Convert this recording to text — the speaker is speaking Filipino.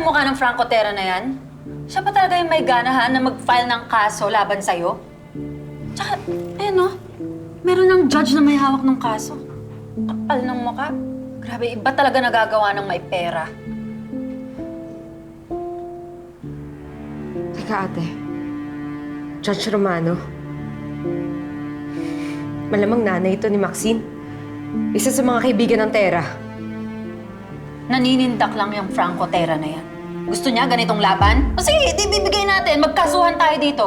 yung mukha ng Franco Terra na yan? Siya pa talaga yung may ganahan na mag-file ng kaso laban sa'yo? Tsaka, no? Meron ng judge na may hawak ng kaso. Kapal ng mukha. Grabe, iba talaga nagagawa ng may pera. Teka, ate. Judge Romano. Malamang nanay ito ni Maxine. Isa sa mga kaibigan ng Terra. Naninindak lang yung Franco Terra na yan. Gusto niya ganitong laban? O sige, di bibigay natin. Magkasuhan tayo dito.